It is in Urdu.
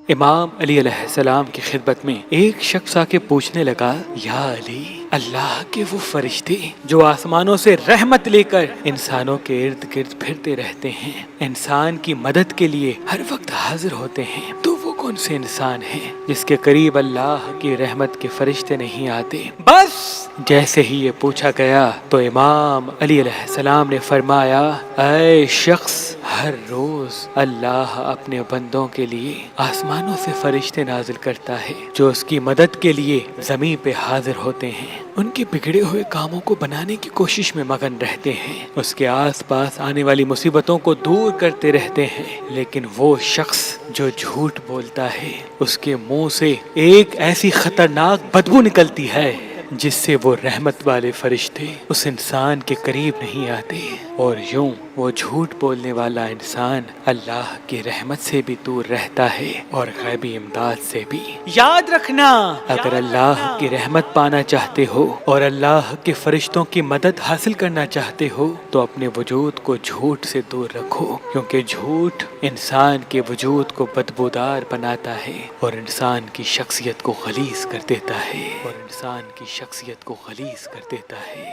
امام علی علیہ السلام کی خدمت میں ایک شخص آ کے پوچھنے لگا، یا علی، اللہ کے وہ فرشتے جو آسمانوں سے رحمت لے کر انسانوں کے ارد گرد پھرتے رہتے ہیں، انسان کی مدد کے لیے ہر وقت حاضر ہوتے ہیں، تو وہ کون سے انسان ہیں جس کے قریب اللہ کی رحمت کے فرشتے نہیں آتے؟ بس جیسے ہی یہ پوچھا گیا تو امام علی علیہ السلام نے فرمایا، اے شخص، ہر روز اللہ اپنے بندوں کے لیے آسمانوں سے فرشتے نازل کرتا ہے جو اس کی مدد کے لیے زمین پہ حاضر ہوتے ہیں، ان کے بگڑے ہوئے کاموں کو بنانے کی کوشش میں مگن رہتے ہیں، اس کے آس پاس آنے والی مصیبتوں کو دور کرتے رہتے ہیں، لیکن وہ شخص جو جھوٹ بولتا ہے اس کے منہ سے ایک ایسی خطرناک بدبو نکلتی ہے جس سے وہ رحمت والے فرشتے اس انسان کے قریب نہیں آتے، اور یوں وہ جھوٹ بولنے والا انسان اللہ کی رحمت سے بھی دور رہتا ہے اور غیبی امداد سے بھی۔ یاد رکھنا، اگر اللہ کی رحمت پانا چاہتے ہو اور اللہ کے فرشتوں کی مدد حاصل کرنا چاہتے ہو تو اپنے وجود کو جھوٹ سے دور رکھو، کیونکہ جھوٹ انسان کے وجود کو بدبودار بناتا ہے اور انسان کی شخصیت کو غلیظ کر دیتا ہے، انسان کی شخصیت کو غلیظ کر دیتا ہے،